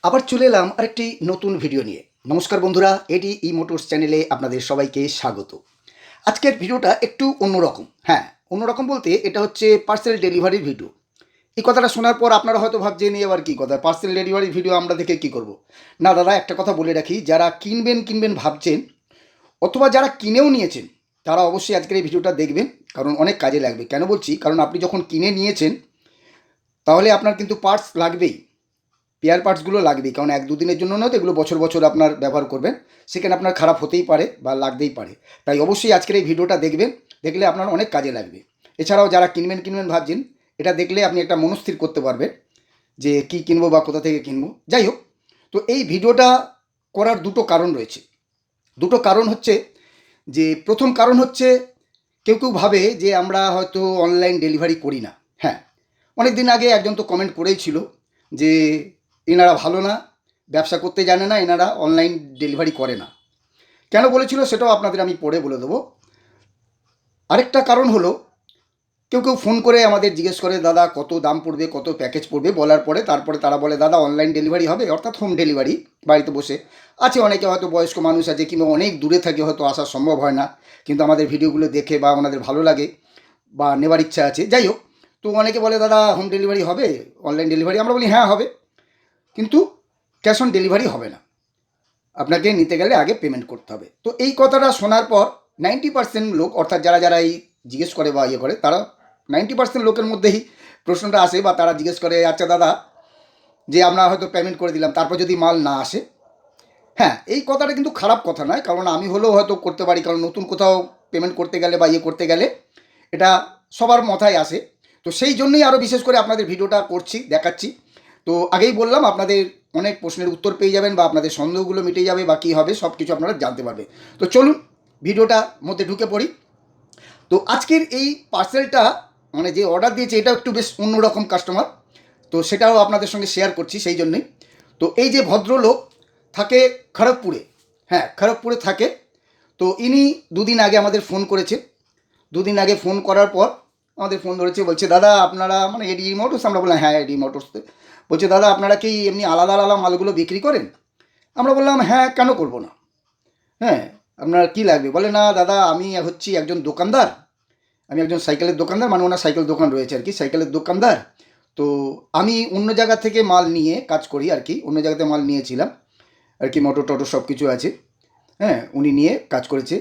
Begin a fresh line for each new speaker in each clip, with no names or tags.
আবার চলে এলাম আরেকটি নতুন ভিডিও নিয়ে। নমস্কার বন্ধুরা, এডি ই মোটরস চ্যানেলে আপনাদের সবাইকে স্বাগত। আজকের ভিডিওটা একটু অন্যরকম। হ্যাঁ, অন্যরকম বলতে এটা হচ্ছে পার্সেল ডেলিভারির ভিডিও। এই কথাটা শোনার পর আপনারা হয়তো ভাবছেন এই আবার কী কথা, পার্সেল ডেলিভারির ভিডিও আমরা দেখে কী করব। না দাদা, একটা কথা বলে রাখি, যারা কিনবেন ভাবছেন অথবা যারা কিনেও নিয়েছেন তারা অবশ্যই আজকের এই ভিডিওটা দেখবেন, কারণ অনেক কাজে লাগবে। কেন বলছি, কারণ আপনি যখন কিনে নিয়েছেন তাহলে আপনার কিন্তু পার্টস লাগবেই, পেয়ার পার্টসগুলো লাগবেই, কারণ এক দুদিনের জন্য নয় তো, এগুলো বছর বছর আপনার ব্যবহার করবেন, সেখানে আপনার খারাপ হতেই পারে বা লাগতেই পারে। তাই অবশ্যই আজকের এই ভিডিওটা দেখবেন, দেখলে আপনার অনেক কাজে লাগবে। এছাড়াও যারা কিনবেন ভাবছেন, এটা দেখলে আপনি একটা মনস্থির করতে পারবেন যে কী কিনবো বা কোথা থেকে কিনবো। যাই হোক, তো এই ভিডিওটা করার দুটো কারণ রয়েছে। দুটো কারণ হচ্ছে যে, প্রথম কারণ হচ্ছে কেউ কেউ ভাবে যে আমরা হয়তো অনলাইন ডেলিভারি করি না। হ্যাঁ, অনেক দিন আগে একজন তো কমেন্ট করেই ছিল যে এনারা ভালো না, ব্যবসা করতে জানে না, এনারা অনলাইন ডেলিভারি করে না। কেন বলেছিল সেটাও আপনাদের আমি পরে বলে দেবো। আরেকটা কারণ হলো, কেউ কেউ ফোন করে আমাদের জিজ্ঞেস করে দাদা কত দাম পড়বে, কত প্যাকেজ পড়বে, বলার পরে তারপরে তারা বলে দাদা অনলাইন ডেলিভারি হবে, অর্থাৎ হোম ডেলিভারি বাড়িতে বসে। আছে অনেকে হয়তো বয়স্ক মানুষ আছে কিংবা অনেক দূরে থাকে, হয়তো আসা সম্ভব হয় না, কিন্তু আমাদের ভিডিওগুলো দেখে বা ওনাদের ভালো লাগে বা নেবার ইচ্ছা আছে। যাই হোক, তো অনেকে বলে দাদা হোম ডেলিভারি হবে, অনলাইন ডেলিভারি। আমরা বলি হ্যাঁ হবে, কিন্তু ক্যাশ অন ডেলিভারি হবে না, আপনাকে নিতে গেলে আগে পেমেন্ট করতে হবে। তো এই কথাটা শোনার পর 90% লোক, অর্থাৎ যারা যারা এই জিজ্ঞেস করে বা ইয়ে করে, তারা 90% লোকের মধ্যেই প্রশ্নটা আসে বা তারা জিজ্ঞেস করে, আচ্ছা দাদা, যে আমরা হয়তো পেমেন্ট করে দিলাম, তারপর যদি মাল না আসে। হ্যাঁ, এই কথাটা কিন্তু খারাপ কথা নয়, কারণ আমি হলেও হয়তো করতে পারি, কারণ নতুন কোথাও পেমেন্ট করতে গেলে বা ইয়ে করতে গেলে এটা সবার মাথায় আসে। তো সেই জন্যই আরও বিশেষ করে আপনাদের ভিডিওটা করছি, দেখাচ্ছি। তো আগেই বললাম, আপনাদের অনেক প্রশ্নের উত্তর পেয়ে যাবেন বা আপনাদের সন্দেহগুলো মিটে যাবে বা কী হবে সব কিছু আপনারা জানতে পারবে। তো চলুন ভিডিওটার মধ্যে ঢুকে পড়ি। তো আজকের এই পার্সেলটা, মানে যে অর্ডার দিয়েছে, এটা একটু বেশ অন্যরকম কাস্টমার, তো সেটাও আপনাদের সঙ্গে শেয়ার করছি সেই জন্যই। তো এই যে ভদ্রলোক থাকে খড়গপুরে, হ্যাঁ খড়গপুরে থাকে। তো ইনি দুদিন আগে আমাদের ফোন করেছে। দুদিন আগে ফোন করার পর আমাদের ফোন ধরেছে, বলছে দাদা আপনারা, মানে এডি মোটরস, আমরা বললাম হ্যাঁ এডি মোটরস। বলছে দাদা আপনারা কি এমনি আলাদা আলাদা মালগুলো বিক্রি করেন? আমরা বললাম হ্যাঁ, কেন করবো না। হ্যাঁ, আপনার কী লাগবে? বলে না দাদা, আমি হচ্ছি একজন দোকানদার, আমি একজন সাইকেলের দোকানদার, মানে ওনার সাইকেল দোকান রয়েছে আর কি, সাইকেলের দোকানদার। তো আমি অন্য জায়গা থেকে মাল নিয়ে কাজ করি আর কি, অন্য জায়গাতে মাল নিয়েছিলাম আর কি, মোটর টোটর সব কিছু আছে। হ্যাঁ, উনি নিয়ে কাজ করেছে।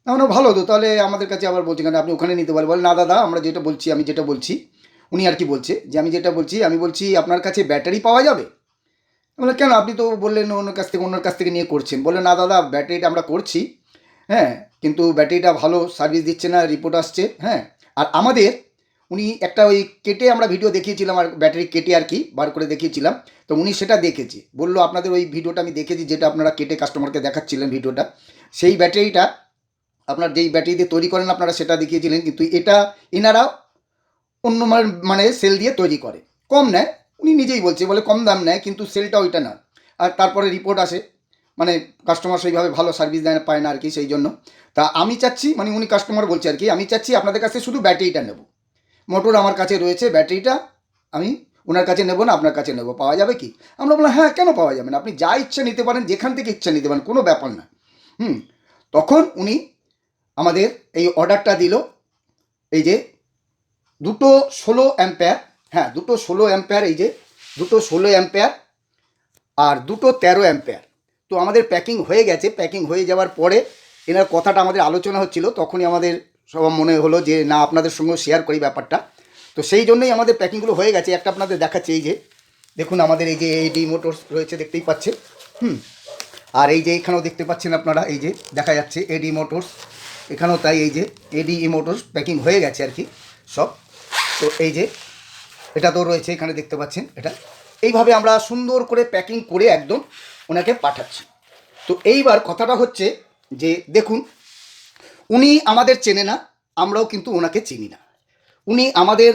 আমরা ভালো, তো তাহলে আমাদের কাছে আবার বলছে কেন, আপনি ওখানে নিতে পারেন। বলে না দাদা, আমরা যেটা বলছি, আমি যেটা বলছি, উনি আর কি বলছে যে আমি যেটা বলছি, আমি বলছি আপনার কাছে ব্যাটারি পাওয়া যাবে। বলে কেন, আপনি তো বললেন অন্যর কাছ থেকে নিয়ে করছেন। বলে না দাদা, ব্যাটারিটা আমরা করছি, হ্যাঁ, কিন্তু ব্যাটারিটা ভালো সার্ভিস দিচ্ছে না, রিপোর্ট আসছে। হ্যাঁ, আর আমাদের, উনি একটা ওই কেটে আমরা ভিডিও দেখিয়েছিলাম, আর ব্যাটারি কেটে আর কি বার করে দেখিয়েছিলাম। তো উনি সেটা দেখেছে, বললো আপনাদের ওই ভিডিওটা আমি দেখেছি, যেটা আপনারা কেটে কাস্টমারকে দেখাচ্ছিলেন ভিডিওটা, সেই ব্যাটারিটা আপনার যেই ব্যাটারি দিয়ে তৈরি করেন আপনারা সেটা দেখিয়েছিলেন, কিন্তু এটা এনারা অন্য মানে সেল দিয়ে তৈরি করে, কম নেয়। উনি নিজেই বলছে, বলে কম দাম নেয় কিন্তু সেলটা ওইটা না। আর তারপরে রিপোর্ট আসে, মানে কাস্টমার সেইভাবে ভালো সার্ভিস দেয় পায় না আর কি, সেই জন্য। তা আমি চাচ্ছি, মানে উনি কাস্টমার বলছে আর কি, আমি চাচ্ছি আপনাদের কাছে শুধু ব্যাটারিটা নেব, মোটর আমার কাছে রয়েছে, ব্যাটারিটা আমি ওনার কাছে নেব না, আপনার কাছে নেব, পাওয়া যাবে কি? আমরা বললাম হ্যাঁ, কেন পাওয়া যাবে না, আপনি যা ইচ্ছা নিতে পারেন, যেখান থেকে ইচ্ছা নিতে পারেন, কোনো ব্যাপার না। হুম, তখন উনি আমাদের এই অর্ডারটা দিল, এই যে দুটো 16 অ্যাম্পেয়ার, হ্যাঁ দুটো 16 অ্যাম্পেয়ার, এই যে দুটো 16 অ্যাম্পেয়ার আর দুটো 13 অ্যাম্পেয়ার। তো আমাদের প্যাকিং হয়ে গেছে। প্যাকিং হয়ে যাওয়ার পরে এনার কথাটা আমাদের আলোচনা হচ্ছিল, তখনই আমাদের সব মনে হলো যে না, আপনাদের সঙ্গেও শেয়ার করি ব্যাপারটা। তো সেই জন্যই আমাদের প্যাকিংগুলো হয়ে গেছে। একটা আপনাদের দেখাচ্ছে, এই যে দেখুন, আমাদের এই যে এডি মোটরস রয়েছে, দেখতেই পাচ্ছেন। হুম, আর এই যে এখানেও দেখতে পাচ্ছেন আপনারা, এই যে দেখা যাচ্ছে এডি মোটরস, এখানেও তাই, এই যে এডি মোটরস প্যাকিং হয়ে গেছে আর কি সব। তো এই যে এটা তো রয়েছে, এখানে দেখতে পাচ্ছেন এটা। এইভাবে আমরা সুন্দর করে প্যাকিং করে একদম ওনাকে পাঠাচ্ছি। তো এইবার কথাটা হচ্ছে যে দেখুন, উনি আমাদের চেনে না, আমরাও কিন্তু ওনাকে চিনি না। উনি আমাদের,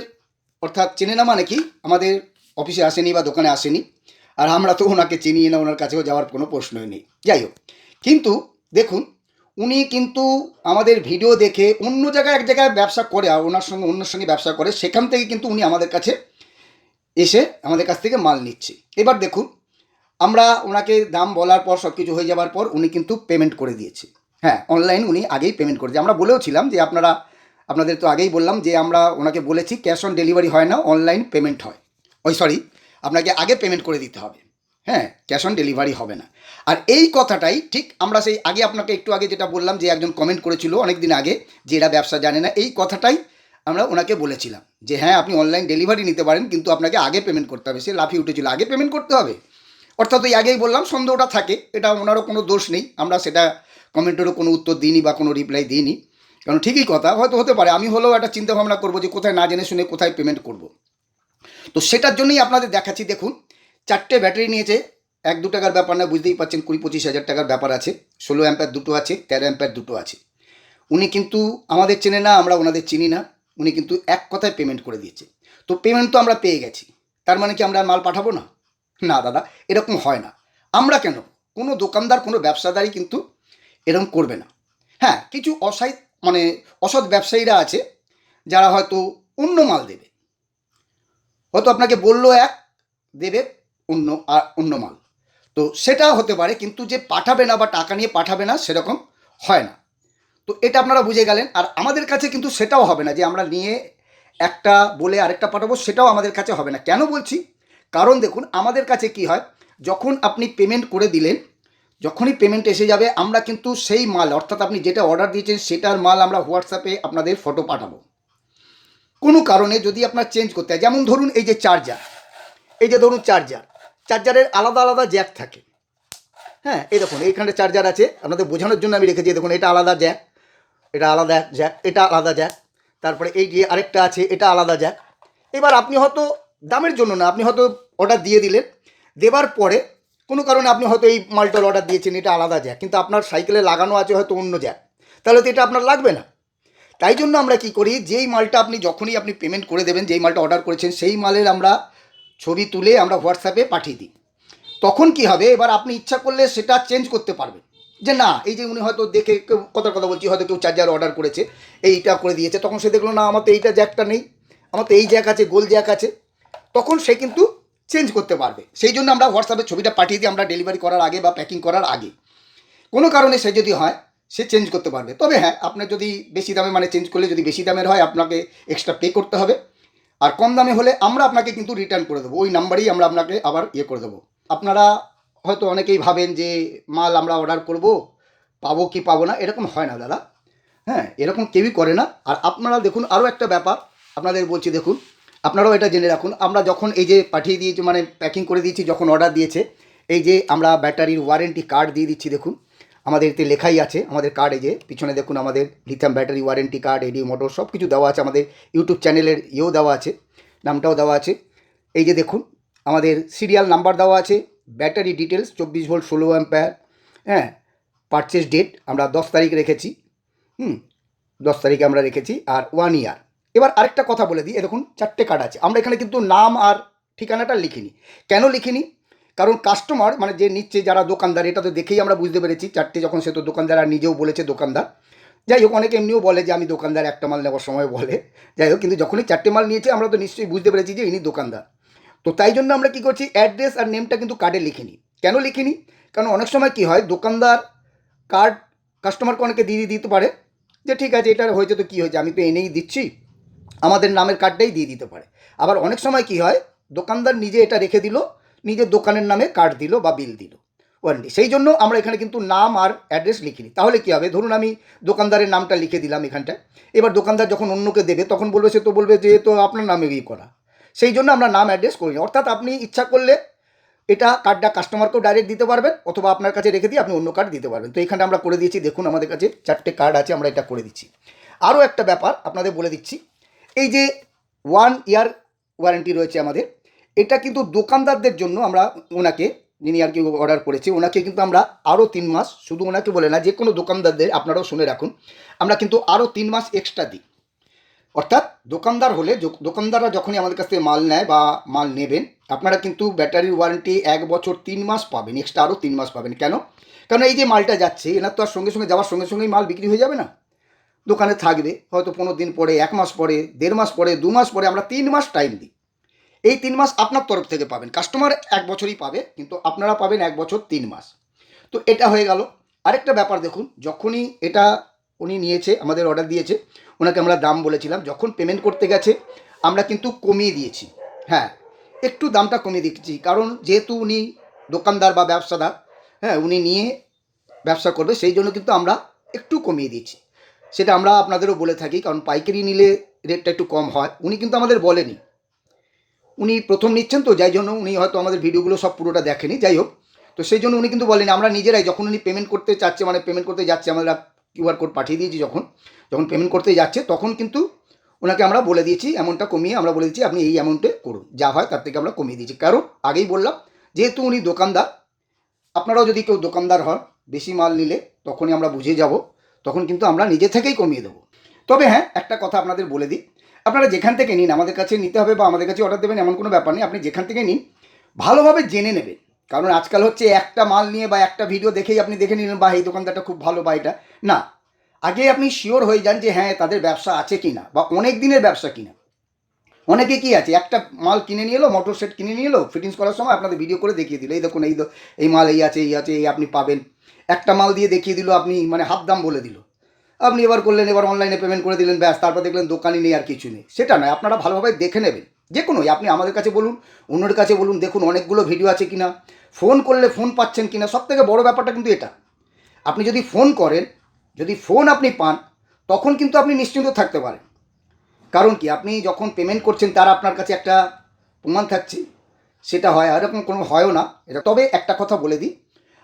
অর্থাৎ চেনে না মানে কি, আমাদের অফিসে আসেনি বা দোকানে আসেনি, আর আমরা তো ওনাকে চিনি না, ওনার কাছেও যাওয়ার কোনো প্রশ্নই নেই। যাই হোক, কিন্তু দেখুন, উনি কিন্তু আমাদের ভিডিও দেখে অন্য জায়গায় এক জায়গায় ব্যবসা করে, আর ওনার সঙ্গে অন্যর সঙ্গে ব্যবসা করে, সেখান থেকে কিন্তু উনি আমাদের কাছে এসে আমাদের কাছ থেকে মাল নিচ্ছে। এবার দেখুন, আমরা ওনাকে দাম বলার পর সব কিছু হয়ে যাওয়ার পর উনি কিন্তু পেমেন্ট করে দিয়েছে। হ্যাঁ, অনলাইন উনি আগেই পেমেন্ট করেছে। আমরা বলেও ছিলাম যে আপনাদের তো আগেই বললাম যে আমরা ওনাকে বলেছি ক্যাশ অন ডেলিভারি হয় না, অনলাইন পেমেন্ট হয়। সরি, আপনাকে আগে পেমেন্ট করে দিতে হবে। হ্যাঁ, ক্যাশ অন ডেলিভারি হবে না। আর এই কথাটাই ঠিক আমরা সেই আগে আপনাকে একটু আগে যেটা বললাম যে একজন কমেন্ট করেছিল অনেক দিন আগে যে এরা ব্যবসা জানে না, এই কথাটাই আমরা ওনাকে বলেছিলাম যে হ্যাঁ আপনি অনলাইন ডেলিভারি নিতে পারেন, কিন্তু আপনাকে আগে পেমেন্ট করতে হবে। সে লাফিয়ে উঠেছিল আগে পেমেন্ট করতে হবে। অর্থাৎ ওই আগেই বললাম সন্দেহটা থাকে, এটা ওনারও কোনো দোষ নেই। আমরা সেটা কমেন্টেরও কোনো উত্তর দিইনি বা কোনো রিপ্লাই দিইনি, কারণ ঠিকই কথা, হয়তো হতে পারে আমি হলেও একটা চিন্তা ভাবনা করবো যে কোথায় না জেনে শুনে কোথায় পেমেন্ট করব। তো সেটার জন্যই আপনাদের দেখাচ্ছি। দেখুন, 4টে ব্যাটারি নিয়েছে, 1-2 টাকার ব্যাপার না, বুঝতেই পারছেন 20-25 হাজার টাকার ব্যাপার আছে। 16 অ্যাম্পিয়ার দুটো আছে, 13 অ্যাম্পিয়ার দুটো আছে। উনি কিন্তু আমাদের চেনে না, আমরা ওনাদের চিনি না। উনি কিন্তু এক কথায় পেমেন্ট করে দিয়েছে। তো পেমেন্ট তো আমরা পেয়ে গেছি, তার মানে কি আমরা আর মাল পাঠাবো না? না দাদা, এরকম হয় না। আমরা কেন, কোনো দোকানদার কোনো ব্যবসাদারই কিন্তু এরকম করবে না। হ্যাঁ, কিছু মানে অসৎ ব্যবসায়ীরা আছে যারা হয়তো অন্য মাল দেবে, হয়তো আপনাকে বললো এক, দেবে অন্য মাল। তো সেটা হতে পারে, কিন্তু যে পাঠাবে না বা টাকা নিয়ে পাঠাবে না সেরকম হয় না। তো এটা আপনারা বুঝে গেলেন। আর আমাদের কাছে কিন্তু সেটাও হবে না যে আমরা নিয়ে একটা বলে আরেকটা পাঠাবো, সেটাও আমাদের কাছে হবে না। কেন বলছি? কারণ দেখুন, আমাদের কাছে কি হয়, যখন আপনি পেমেন্ট করে দিলেন, যখনই পেমেন্ট এসে যাবে আমরা কিন্তু সেই মাল, অর্থাৎ আপনি যেটা অর্ডার দিয়েছেন সেটার মাল আমরা হোয়াটসঅ্যাপে আপনাদের ফটো পাঠাবো। কোনো কারণে যদি আপনার চেঞ্জ করতে হয়, যেমন ধরুন এই যে চার্জার, এই যে ধরুন চার্জারের আলাদা আলাদা জ্যাক থাকে। হ্যাঁ, এই দেখুন এইখানে চার্জার আছে, আপনাদের বোঝানোর জন্য আমি রেখেছি। দেখুন এটা আলাদা জ্যাক, এটা আলাদা জ্যাক, এটা আলাদা জ্যাক, তারপরে এই যে আরেকটা আছে এটা আলাদা জ্যাক। এবার আপনি হয়তো দামের জন্য না, আপনি হয়তো অর্ডার দিয়ে দিলেন, দেবার পরে কোনো কারণে আপনি হয়তো এই মালটার অর্ডার দিয়েছেন, এটা আলাদা জ্যাক, কিন্তু আপনার সাইকেলে লাগানো আছে হয়তো অন্য জ্যাক, তাহলে তো এটা আপনার লাগবে না। তাই জন্য আমরা কি করি, যেই মালটা যখনই আপনি পেমেন্ট করে দেবেন, যেই মালটা অর্ডার করেছেন সেই মালের আমরা ছবি তুলে আমরা হোয়াটসঅ্যাপে পাঠিয়ে দিই। তখন কি হবে, এবার আপনি ইচ্ছা করলে সেটা চেঞ্জ করতে পারবেন। যে না, এই যে উনি হয়তো দেখে কেউ কথা বলছি, হয়তো কেউ চার্জার অর্ডার করেছে, এইটা করে দিয়েছে, তখন সে দেখলো না আমার তো এইটা জ্যাকটা নেই, আমার তো এই জ্যাক আছে, গোল জ্যাক আছে, তখন সে কিন্তু চেঞ্জ করতে পারবে। সেই জন্য আমরা হোয়াটসঅ্যাপে ছবিটা পাঠিয়ে দিই আমরা ডেলিভারি করার আগে বা প্যাকিং করার আগে। কোনো কারণে সে যদি হয় সে চেঞ্জ করতে পারবে। তবে হ্যাঁ, আপনার যদি বেশি দামে, মানে চেঞ্জ করলে যদি বেশি দামের হয় আপনাকে এক্সট্রা পে করতে হবে। আর কম দামে হলে আমরা আপনাকে কিন্তু রিটার্ন করে দেবো, ওই নাম্বারেই আমরা আপনাকে আবার করে দেবো। আপনারা হয়তো অনেকেই ভাবেন যে মাল আমরা অর্ডার করব, পাবো কি পাবো না, এরকম হয় না দাদা। হ্যাঁ, এরকম কেউই করে না। আর আপনারা দেখুন, আরও একটা ব্যাপার আপনাদের বলছি, দেখুন আপনারাও এটা জেনে রাখুন। আমরা যখন এই যে পাঠিয়ে দিয়েছি, মানে প্যাকিং করে দিয়েছি, যখন অর্ডার দিয়েছে, এই যে আমরা ব্যাটারির ওয়ারেন্টি কার্ড দিয়ে দিচ্ছি। দেখুন আমাদের এতে লেখাই আছে, আমাদের কার্ড, এই যে পিছনে দেখুন আমাদের লিথিয়াম ব্যাটারি ওয়ারেন্টি কার্ড, এডি মোটর সব কিছু দেওয়া আছে। আমাদের ইউটিউব চ্যানেলের দেওয়া আছে, নামটাও দেওয়া আছে। এই যে দেখুন আমাদের সিরিয়াল নাম্বার দেওয়া আছে, ব্যাটারি ডিটেলস 24 ভোল্ট 16 অ্যাম্পিয়ার। হ্যাঁ, পারচেস ডেট আমরা 10 তারিখ রেখেছি। 10 তারিখে আমরা রেখেছি, আর 1 ইয়ার। এবার আরেকটা কথা বলে দিই, দেখুন 4টে কার্ড আছে। আমরা এখানে কিন্তু নাম আর ঠিকানাটা লিখিনি। কেন লিখিনি? কারণ কাস্টমার, মানে যে নিচ্ছে, যারা দোকানদার, এটা তো দেখেই আমরা বুঝতে পেরেছি 4টে যখন, সে তো দোকানদার, আর নিজেও বলেছে দোকানদার। যাই হোক, অনেকে এমনিও বলে যে আমি দোকানদার, একটা মাল নেওয়ার সময় বলে। যাই হোক, কিন্তু যখনই 4টে মাল নিয়েছে আমরা তো নিশ্চয়ই বুঝতে পেরেছি যে ইনি দোকানদার। তো তাই জন্য আমরা কী করছি, অ্যাড্রেস আর নেমটা কিন্তু কার্ডে লিখিনি। কেন লিখিনি? কারণ অনেক সময় কী হয়, দোকানদার কার্ড কাস্টমারকে অনেকে দিয়ে দিতে পারে যে ঠিক আছে এটা হয়েছে তো কী হয়েছে, আমি তো এনেই দিচ্ছি, আমাদের নামের কার্ডটাই দিয়ে দিতে পারে। আবার অনেক সময় কী হয়, দোকানদার নিজে এটা রেখে দিল, নিজের দোকানের নামে কার্ড দিল বা বিল দিল ওয়ারেন্টি। সেই জন্য আমরা এখানে কিন্তু নাম আর অ্যাড্রেস লিখিনি। তাহলে কী হবে, ধরুন আমি দোকানদারের নামটা লিখে দিলাম এখানটায়, এবার দোকানদার যখন অন্যকে দেবে তখন বলবে, সে তো বলবে যে তো আপনার নামে করা। সেই জন্য আমরা নাম অ্যাড্রেস করি না। অর্থাৎ আপনি ইচ্ছা করলে এটা কার্ডটা কাস্টমারকেও ডাইরেক্ট দিতে পারবেন, অথবা আপনার কাছে রেখে দিয়ে আপনি অন্য কার্ড দিতে পারবেন। তো এখানে আমরা করে দিয়েছি, দেখুন আমাদের কাছে 4টে কার্ড আছে, আমরা এটা করে দিচ্ছি। আরও একটা ব্যাপার আপনাদের বলে দিচ্ছি, এই যে 1 ইয়ার ওয়ারেন্টি রয়েছে আমাদের, এটা কিন্তু দোকানদারদের জন্য আমরা ওনাকে, যিনি আর কি অর্ডার করেছে, ওনাকে কিন্তু আমরা আরও 3 মাস, শুধু ওনাকে বলে না, যে কোনো দোকানদারদের, আপনারাও শুনে রাখুন, আমরা কিন্তু আরও 3 মাস এক্সট্রা দিই। অর্থাৎ দোকানদার হলে, দোকানদাররা যখনই আমাদের কাছ থেকে মাল নেয় বা মাল নেবেন, আপনারা কিন্তু ব্যাটারির ওয়ারেন্টি 1 বছর 3 মাস পাবেন, এক্সট্রা আরও 3 মাস পাবেন। কেন? কারণ এই যে মালটা যাচ্ছে, এনার তো আর সঙ্গে সঙ্গে যাওয়ার সঙ্গে সঙ্গেই মাল বিক্রি হয়ে যাবে না, দোকানে থাকবে হয়তো 15 দিন পরে, 1 মাস পরে, 1.5 মাস পরে, 2 মাস পরে, আমরা 3 মাস টাইম দিই। এই 3 মাস আপনার তরফ থেকে পাবেন। কাস্টমার 1 বছরই পাবে, কিন্তু আপনারা পাবেন 1 বছর 3 মাস। তো এটা হয়ে গেল। আরেকটা ব্যাপার দেখুন, যখনই এটা উনি নিয়েছে, আমাদের অর্ডার দিয়েছে, ওনাকে আমরা দাম বলেছিলাম, যখন পেমেন্ট করতে গেছে আমরা কিন্তু কমিয়ে দিয়েছি। হ্যাঁ, একটু দামটা কমিয়ে দিচ্ছি, কারণ যেহেতু উনি দোকানদার বা ব্যবসাদার, হ্যাঁ, উনি নিয়ে ব্যবসা করবে, সেই জন্য কিন্তু আমরা একটু কমিয়ে দিচ্ছি। সেটা আমরা আপনাদেরও বলে থাকি, কারণ পাইকারি নিলে রেটটা একটু কম হয়। উনি কিন্তু আমাদের বলেনি, উনি প্রথম নিচ্ছেন তো, যাই জন্য উনি হয়তো আমাদের ভিডিওগুলো সব পুরোটা দেখেনি, যাই হোক। তো সেই জন্য উনি কিন্তু বলেনি, আমরা নিজেরাই যখন উনি পেমেন্ট করতে চাচ্ছে, মানে পেমেন্ট করতে যাচ্ছে, আমরা কিউআর কোড পাঠিয়ে দিয়েছি, যখন যখন পেমেন্ট করতে যাচ্ছে তখন কিন্তু ওনাকে আমরা বলে দিয়েছি, অ্যামাউন্টটা কমিয়ে আমরা বলে দিচ্ছি আপনি এই অ্যামাউন্টে করুন, যা হয় তার থেকে আমরা কমিয়ে দিয়েছি। কারণ আগেই বললাম, যেহেতু উনি দোকানদার, আপনারাও যদি কেউ দোকানদার হন, বেশি মাল নিলে তখনই আমরা বুঝে যাব, তখন কিন্তু আমরা নিজে থেকেই কমিয়ে দেবো। তবে হ্যাঁ, একটা কথা আপনাদের বলে দিই, আপনারা যেখান থেকে নিন, আমাদের কাছে নিতে হবে বা আমাদের কাছে অর্ডার দেবেন এমন কোনো ব্যাপার নেই। আপনি যেখান থেকে নিন ভালোভাবে জেনে নেবেন, কারণ আজকাল হচ্ছে একটা মাল নিয়ে বা একটা ভিডিও দেখেই আপনি দেখে নিলেন বা এই দোকানদারটা খুব ভালো বা এটা না। আগে আপনি শিওর হয়ে যান যে হ্যাঁ তাদের ব্যবসা আছে কি না, বা অনেক দিনের ব্যবসা কিনা। অনেকে কি আছে, একটা মাল কিনে নিয়ে এলো, মোটর সেট কিনে নিয়ে এলো, ফিটিংস করার সময় আপনাদের ভিডিও করে দেখিয়ে দিল, এই দেখুন এই মাল এই আছে এই আছে, এই আপনি পাবেন। একটা মাল দিয়ে দেখিয়ে দিল, আপনি মানে হাফ দাম বলে দিল, আপনি এবার করলেন, এবার অনলাইনে পেমেন্ট করে দিলেন, ব্যাস, তারপর দেখলেন দোকানই নেই আর কিছু নেই। সেটা নয়, আপনারা ভালোভাবে দেখে নেবেন। যে কোনোই, আপনি আমাদের কাছে বলুন, অন্যের কাছে বলুন, দেখুন অনেকগুলো ভিডিও আছে কিনা, ফোন করলে ফোন পাচ্ছেন কিনা। সব থেকে বড় ব্যাপারটা কিন্তু এটা, আপনি যদি ফোন করেন, যদি ফোন আপনি পান, তখন কিন্তু আপনি নিশ্চিন্ত থাকতে পারেন। কারণ কি, আপনি যখন পেমেন্ট করছেন তার আপনার কাছে একটা প্রমাণ থাকছে, সেটা হয়, আর এরকম কোনো হয়ও না এটা। তবে একটা কথা বলে দিই,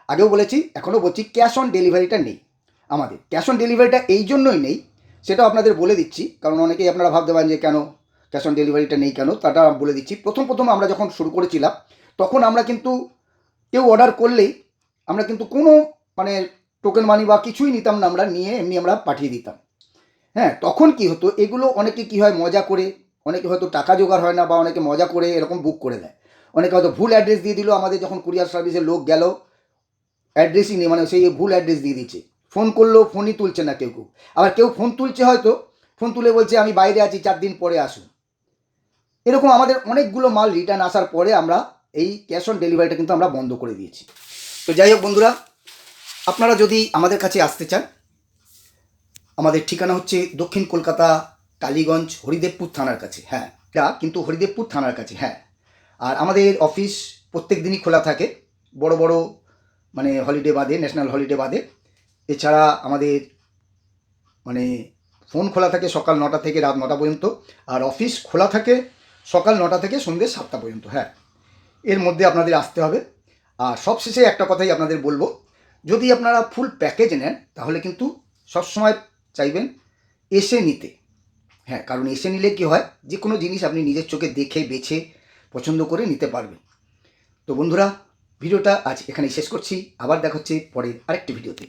আগেও বলেছি এখনও বলছি, ক্যাশ অন ডেলিভারিটা নেই আমাদের। ক্যাশ অন ডেলিভারিটা এই জন্যই নেই, সেটাও আপনাদের বলে দিচ্ছি, কারণ অনেকেই আপনারা ভাবতে পারেন যে কেন ক্যাশ অন ডেলিভারিটা নেই কেন, তাটা বলে দিচ্ছি। প্রথম আমরা যখন শুরু করেছিলাম, তখন আমরা কিন্তু কেউ অর্ডার করলেই আমরা কিন্তু কোনো মানে টোকেন মানি বা কিছুই নিতাম না, আমরা নিয়ে এমনি আমরা পাঠিয়ে দিতাম। হ্যাঁ, তখন কি হতো, এগুলো অনেকে কি হয় মজা করে, অনেকে হয়তো টাকা জোগাড় হয় না, বা অনেকে মজা করে এরকম বুক করে দেয়। অনেকে হয়তো ভুল অ্যাড্রেস দিয়ে দিল, আমাদের যখন কুরিয়ার সার্ভিসের লোক গেল, অ্যাড্রেসই নেই, মানে সেই ভুল অ্যাড্রেস দিয়ে দিচ্ছে। ফোন করলেও ফোনই তুলছে না কেউ কেউ। আবার কেউ ফোন তুলছে, হয়তো ফোন তুলে বলছে আমি বাইরে আছি, 4 দিন পরে আসুন। এরকম আমাদের অনেকগুলো মাল রিটার্ন আসার পরে আমরা এই ক্যাশ অন ডেলিভারিটা কিন্তু আমরা বন্ধ করে দিয়েছি। তো যাই হোক বন্ধুরা, আপনারা যদি আমাদের কাছে আসতে চান, আমাদের ঠিকানা হচ্ছে দক্ষিণ কলকাতা, টালিগঞ্জ, হরিদেবপুর থানার কাছে। হ্যাঁ, এটা কিন্তু হরিদেবপুর থানার কাছে। হ্যাঁ, আর আমাদের অফিস প্রত্যেক দিনই খোলা থাকে, বড় বড় মানে হলিডে বাদে, ন্যাশনাল হলিডে বাদে। এছাড়া আমাদের মানে ফোন খোলা থাকে সকাল 9টা থেকে রাত 9টা পর্যন্ত, আর অফিস খোলা থাকে সকাল 9টা থেকে সন্ধ্যে 7টা পর্যন্ত। হ্যাঁ, এর মধ্যে আপনাদের আসতে হবে। আর সবশেষে একটা কথাই আপনাদের বলবো, যদি আপনারা ফুল প্যাকেজ নেন তাহলে কিন্তু সবসময় চাইবেন এসে নিতে। হ্যাঁ, কারণ এসে নিলে কি হয়, যে কোনো জিনিস আপনি নিজের চোখে দেখে বেছে পছন্দ করে নিতে পারবেন। তো বন্ধুরা, ভিডিওটা আজ এখানেই শেষ করছি, আবার দেখা হচ্ছে পরের আরেকটি ভিডিওতে।